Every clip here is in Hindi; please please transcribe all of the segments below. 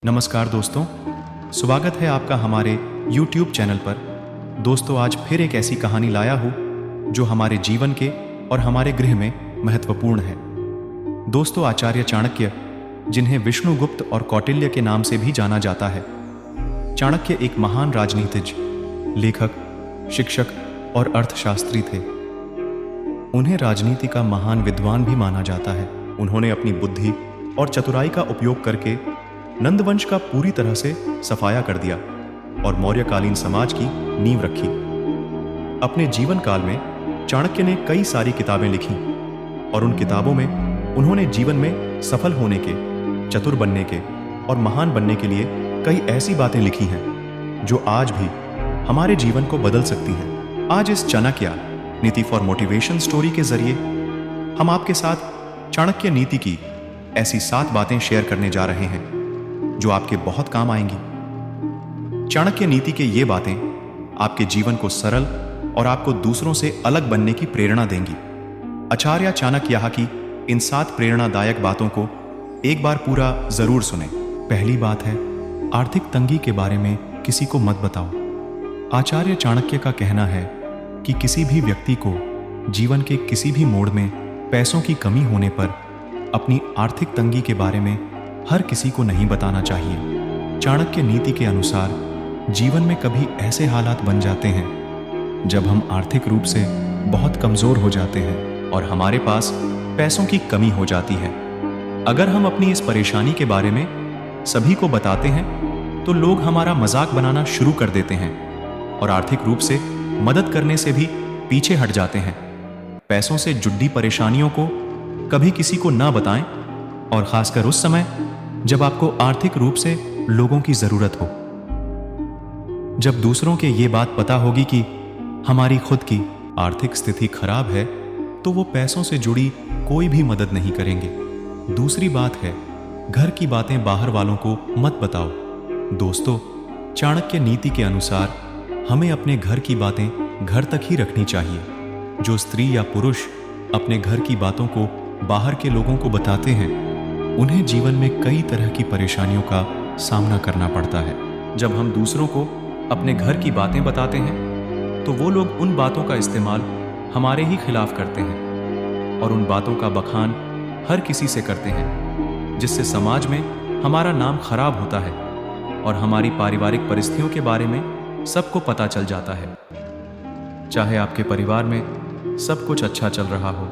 नमस्कार दोस्तों, स्वागत है आपका हमारे YouTube चैनल पर। दोस्तों, आज फिर एक ऐसी कहानी लाया हूँ जो हमारे जीवन के और हमारे गृह में महत्वपूर्ण है। दोस्तों, आचार्य चाणक्य, जिन्हें विष्णुगुप्त और कौटिल्य के नाम से भी जाना जाता है, चाणक्य एक महान राजनीतिज्ञ, लेखक, शिक्षक और अर्थशास्त्री थे। उन्हें राजनीति का महान विद्वान भी माना जाता है। उन्होंने अपनी बुद्धि और चतुराई का उपयोग करके नंदवंश का पूरी तरह से सफाया कर दिया और मौर्यकालीन समाज की नींव रखी। अपने जीवन काल में चाणक्य ने कई सारी किताबें लिखी और उन किताबों में उन्होंने जीवन में सफल होने के, चतुर बनने के और महान बनने के लिए कई ऐसी बातें लिखी हैं जो आज भी हमारे जीवन को बदल सकती हैं। आज इस चाणक्य नीति फॉर मोटिवेशन स्टोरी के जरिए हम आपके साथ चाणक्य नीति की ऐसी 7 बातें शेयर करने जा रहे हैं जो आपके बहुत काम आएंगी। चाणक्य नीति के ये बातें आपके जीवन को सरल और आपको दूसरों से अलग बनने की प्रेरणा देंगी। आचार्य चाणक्य यहाँ की इन 7 प्रेरणादायक बातों को एक बार पूरा जरूर सुने। पहली बात है, आर्थिक तंगी के बारे में किसी को मत बताओ। आचार्य चाणक्य का कहना है कि किसी भी व्यक्ति को जीवन के किसी भी मोड़ में पैसों की कमी होने पर अपनी आर्थिक तंगी के बारे में हर किसी को नहीं बताना चाहिए। चाणक्य नीति के अनुसार जीवन में कभी ऐसे हालात बन जाते हैं जब हम आर्थिक रूप से बहुत कमजोर हो जाते हैं और हमारे पास पैसों की कमी हो जाती है। अगर हम अपनी इस परेशानी के बारे में सभी को बताते हैं तो लोग हमारा मजाक बनाना शुरू कर देते हैं और आर्थिक रूप से मदद करने से भी पीछे हट जाते हैं। पैसों से जुड़ी परेशानियों को कभी किसी को ना बताएं, और खासकर उस समय जब आपको आर्थिक रूप से लोगों की जरूरत हो। जब दूसरों के ये बात पता होगी कि हमारी खुद की आर्थिक स्थिति खराब है तो वो पैसों से जुड़ी कोई भी मदद नहीं करेंगे। दूसरी बात है, घर की बातें बाहर वालों को मत बताओ। दोस्तों, चाणक्य नीति के अनुसार हमें अपने घर की बातें घर तक ही रखनी चाहिए। जो स्त्री या पुरुष अपने घर की बातों को बाहर के लोगों को बताते हैं उन्हें जीवन में कई तरह की परेशानियों का सामना करना पड़ता है। जब हम दूसरों को अपने घर की बातें बताते हैं तो वो लोग उन बातों का इस्तेमाल हमारे ही खिलाफ करते हैं और उन बातों का बखान हर किसी से करते हैं, जिससे समाज में हमारा नाम खराब होता है और हमारी पारिवारिक परिस्थितियों के बारे में सबको पता चल जाता है। चाहे आपके परिवार में सब कुछ अच्छा चल रहा हो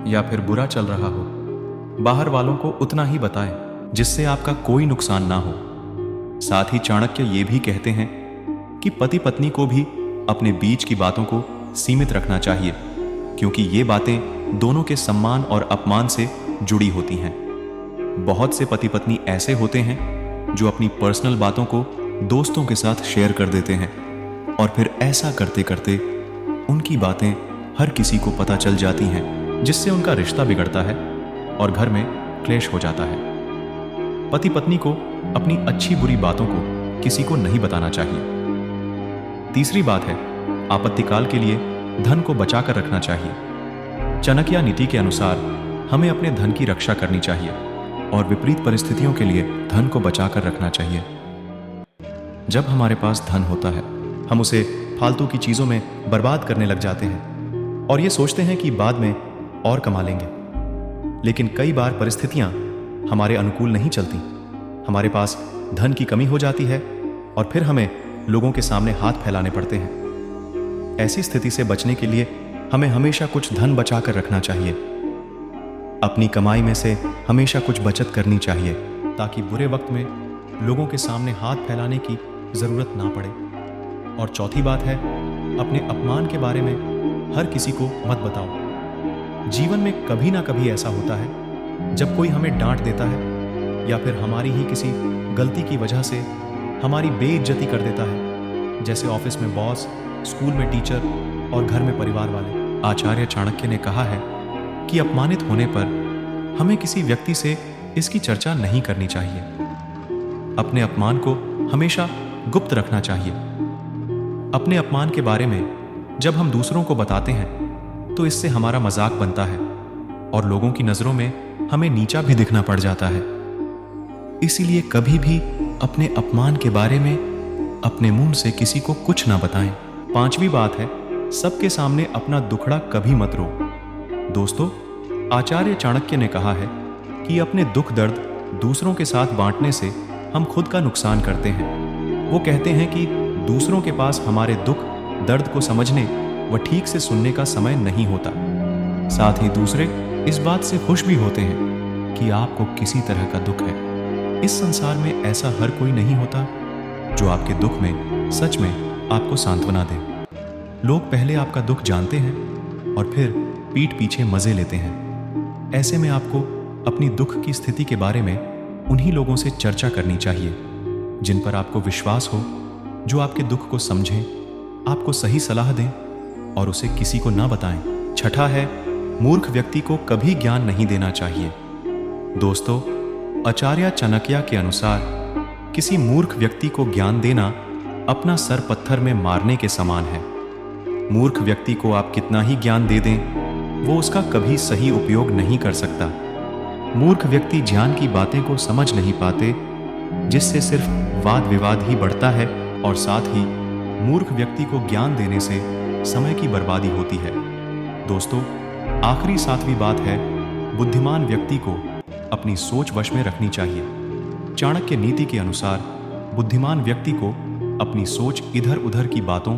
या फिर बुरा चल रहा हो, बाहर वालों को उतना ही बताएं जिससे आपका कोई नुकसान ना हो। साथ ही चाणक्य ये भी कहते हैं कि पति पत्नी को भी अपने बीच की बातों को सीमित रखना चाहिए, क्योंकि ये बातें दोनों के सम्मान और अपमान से जुड़ी होती हैं। बहुत से पति पत्नी ऐसे होते हैं जो अपनी पर्सनल बातों को दोस्तों के साथ शेयर कर देते हैं और फिर ऐसा करते करते उनकी बातें हर किसी को पता चल जाती हैं, जिससे उनका रिश्ता बिगड़ता है और घर में क्लेश हो जाता है। पति पत्नी को अपनी अच्छी बुरी बातों को किसी को नहीं बताना चाहिए। तीसरी बात है, आपत्तिकाल के लिए धन को बचाकर रखना चाहिए। चाणक्य नीति के अनुसार हमें अपने धन की रक्षा करनी चाहिए और विपरीत परिस्थितियों के लिए धन को बचाकर रखना चाहिए। जब हमारे पास धन होता है हम उसे फालतू की चीजों में बर्बाद करने लग जाते हैं और ये सोचते हैं कि बाद में और कमा लेंगे। लेकिन कई बार परिस्थितियां हमारे अनुकूल नहीं चलती, हमारे पास धन की कमी हो जाती है और फिर हमें लोगों के सामने हाथ फैलाने पड़ते हैं। ऐसी स्थिति से बचने के लिए हमें हमेशा कुछ धन बचाकर रखना चाहिए। अपनी कमाई में से हमेशा कुछ बचत करनी चाहिए ताकि बुरे वक्त में लोगों के सामने हाथ फैलाने की जरूरत ना पड़े। और चौथी बात है, अपने अपमान के बारे में हर किसी को मत बताओ। जीवन में कभी ना कभी ऐसा होता है जब कोई हमें डांट देता है या फिर हमारी ही किसी गलती की वजह से हमारी बेइज्जती कर देता है, जैसे ऑफिस में बॉस, स्कूल में टीचर और घर में परिवार वाले। आचार्य चाणक्य ने कहा है कि अपमानित होने पर हमें किसी व्यक्ति से इसकी चर्चा नहीं करनी चाहिए। अपने अपमान को हमेशा गुप्त रखना चाहिए। अपने अपमान के बारे में जब हम दूसरों को बताते हैं तो इससे हमारा मजाक बनता है और लोगों की नजरों में हमें नीचा भी दिखना पड़ जाता है। इसीलिए कभी भी अपने अपमान के बारे में अपने मुंह से किसी को कुछ ना बताएं। 5वीं बात है, सबके सामने अपना दुखड़ा कभी मत रो। दोस्तों, आचार्य चाणक्य ने कहा है कि अपने दुख दर्द दूसरों के साथ बांटने से हम खुद का नुकसान करते हैं। वो कहते हैं कि दूसरों के पास हमारे दुख दर्द को समझने व ठीक से सुनने का समय नहीं होता। साथ ही दूसरे इस बात से खुश भी होते हैं कि आपको किसी तरह का दुख है। इस संसार में ऐसा हर कोई नहीं होता जो आपके दुख में सच में आपको सांत्वना दे। लोग पहले आपका दुख जानते हैं और फिर पीठ पीछे मजे लेते हैं। ऐसे में आपको अपनी दुख की स्थिति के बारे में उन्हीं लोगों से चर्चा करनी चाहिए जिन पर आपको विश्वास हो, जो आपके दुख को समझें, आपको सही सलाह दें और उसे किसी को ना बताएं। छठा है, मूर्ख व्यक्ति को कभी ज्ञान नहीं देना चाहिए। दोस्तों, आचार्य चाणक्य के अनुसार किसी मूर्ख व्यक्ति को ज्ञान देना अपना सर पत्थर में मारने के समान है। मूर्ख व्यक्ति को आप कितना ही ज्ञान दे दें, वो उसका कभी सही उपयोग नहीं कर सकता। मूर्ख व्यक्ति ज्ञान की बातें को समझ नहीं पाते, जिससे सिर्फ वाद विवाद ही बढ़ता है और साथ ही मूर्ख व्यक्ति को ज्ञान देने से समय की बर्बादी होती है। दोस्तों, आखिरी 7वीं बात है, बुद्धिमान व्यक्ति को अपनी सोच वश में रखनी चाहिए। चाणक्य नीति के अनुसार बुद्धिमान व्यक्ति को अपनी सोच इधर उधर की बातों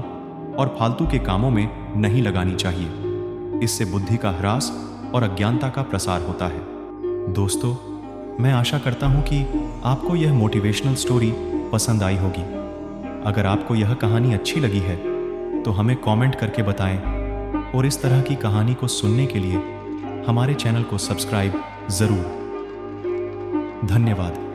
और फालतू के कामों में नहीं लगानी चाहिए। इससे बुद्धि का ह्रास और अज्ञानता का प्रसार होता है। दोस्तों, मैं आशा करता हूं कि आपको यह मोटिवेशनल स्टोरी पसंद आई होगी। अगर आपको यह कहानी अच्छी लगी है तो हमें कमेंट करके बताएं और इस तरह की कहानी को सुनने के लिए हमारे चैनल को सब्सक्राइब जरूर। धन्यवाद।